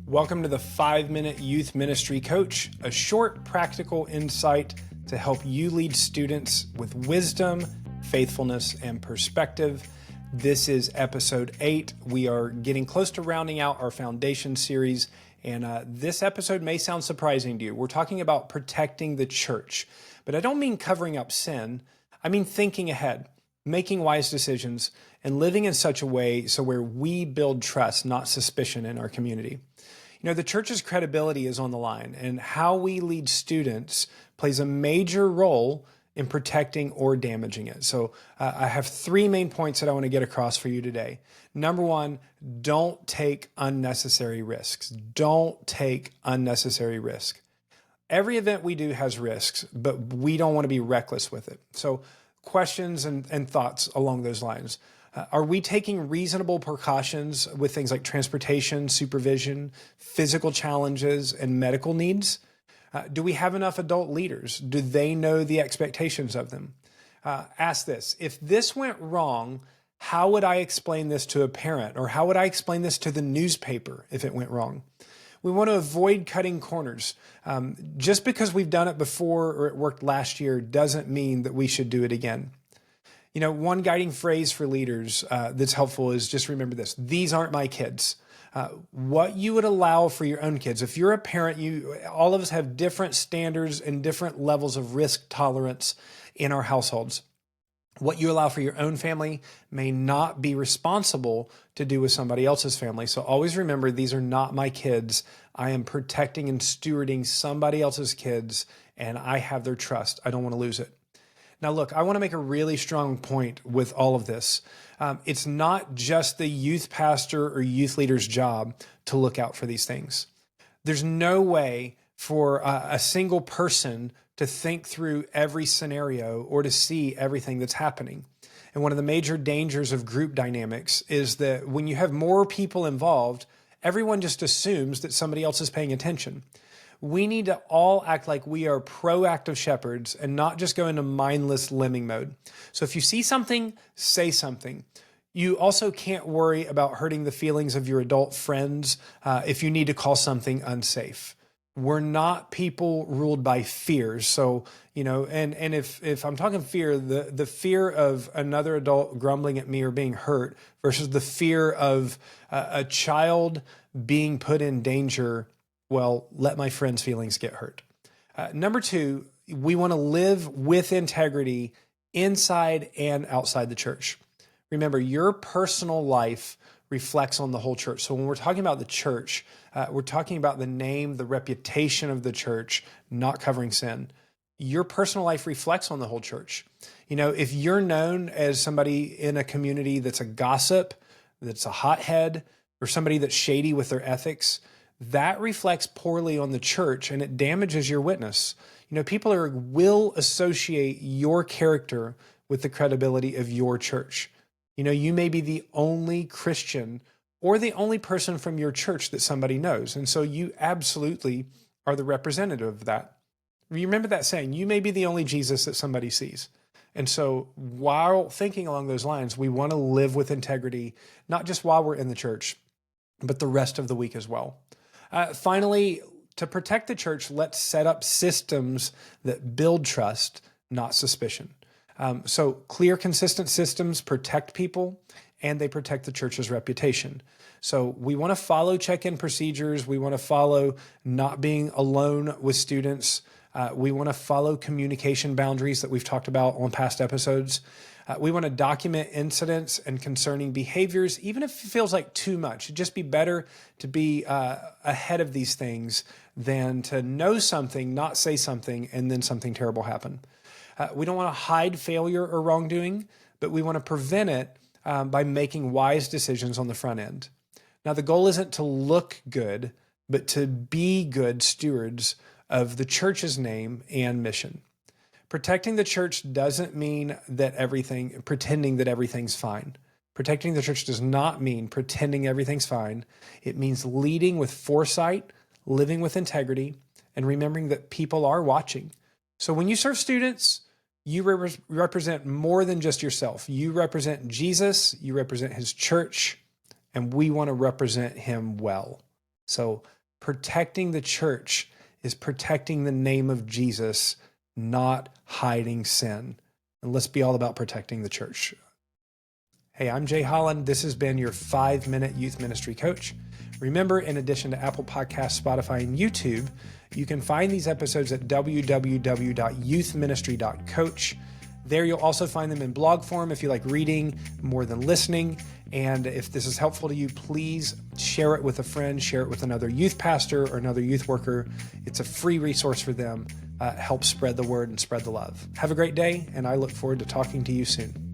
Welcome to the 5-Minute Youth Ministry Coach, a short practical insight to help you lead students with wisdom, faithfulness, and perspective. This is episode 8. We are getting close to rounding out our foundation series, and this episode may sound surprising to you. We're talking about protecting the church, but I don't mean covering up sin. I mean thinking ahead, making wise decisions, and living in such a way so where we build trust, not suspicion in our community. You know, the church's credibility is on the line, and how we lead students plays a major role in protecting or damaging it. So I have 3 main points that I want to get across for you today. Number 1, don't take unnecessary risks. Don't take unnecessary risk. Every event we do has risks, but we don't want to be reckless with it. So questions and thoughts along those lines. Are we taking reasonable precautions with things like transportation, supervision, physical challenges, and medical needs? Do we have enough adult leaders? Do they know the expectations of them? Ask this: if this went wrong, how would I explain this to a parent? Or how would I explain this to the newspaper if it went wrong? We want to avoid cutting corners. Just because we've done it before or it worked last year doesn't mean that we should do it again. You know, one guiding phrase for leaders that's helpful is just remember this: these aren't my kids. What you would allow for your own kids. If you're a parent, all of us have different standards and different levels of risk tolerance in our households. What you allow for your own family may not be responsible to do with somebody else's family. So always remember, these are not my kids. I am protecting and stewarding somebody else's kids, and I have their trust. I don't want to lose it. Now, look, I want to make a really strong point with all of this. It's not just the youth pastor or youth leader's job to look out for these things. There's no way for a single person to think through every scenario or to see everything that's happening. And one of the major dangers of group dynamics is that when you have more people involved, everyone just assumes that somebody else is paying attention. We need to all act like we are proactive shepherds and not just go into mindless lemming mode. So if you see something, say something. You also can't worry about hurting the feelings of your adult friends if you need to call something unsafe. We're not people ruled by fears. So, you know, and if I'm talking fear, the fear of another adult grumbling at me or being hurt versus the fear of a child being put in danger, well, let my friend's feelings get hurt. Number 2, we want to live with integrity inside and outside the church. Remember, your personal life reflects on the whole church. So when we're talking about the church, we're talking about the name, the reputation of the church, not covering sin. Your personal life reflects on the whole church. You know, if you're known as somebody in a community that's a gossip, that's a hothead, or somebody that's shady with their ethics, that reflects poorly on the church and it damages your witness. You know, people will associate your character with the credibility of your church. You know, you may be the only Christian or the only person from your church that somebody knows. And so you absolutely are the representative of that. You remember that saying, you may be the only Jesus that somebody sees. And so while thinking along those lines, we want to live with integrity, not just while we're in the church, but the rest of the week as well. Finally, to protect the church, let's set up systems that build trust, not suspicion. So clear, consistent systems protect people and they protect the church's reputation. So we want to follow check-in procedures. We want to follow not being alone with students. We want to follow communication boundaries that we've talked about on past episodes. We want to document incidents and concerning behaviors, even if it feels like too much. It'd just be better to be ahead of these things than to know something, not say something, and then something terrible happen. We don't want to hide failure or wrongdoing, but we want to prevent it by making wise decisions on the front end. Now, the goal isn't to look good, but to be good stewards of the church's name and mission. Protecting the church doesn't mean pretending that everything's fine. Protecting the church does not mean pretending everything's fine. It means leading with foresight, living with integrity, and remembering that people are watching. So when you serve students, you represent more than just yourself. You represent Jesus, you represent his church, and we want to represent him well. So protecting the church is protecting the name of Jesus, not hiding sin. And let's be all about protecting the church. Hey, I'm Jay Holland. This has been your 5-minute youth ministry coach. Remember, in addition to Apple Podcasts, Spotify, and YouTube, you can find these episodes at www.youthministry.coach. There you'll also find them in blog form if you like reading more than listening. And if this is helpful to you, please share it with a friend, share it with another youth pastor or another youth worker. It's a free resource for them. Help spread the word and spread the love. Have a great day, and I look forward to talking to you soon.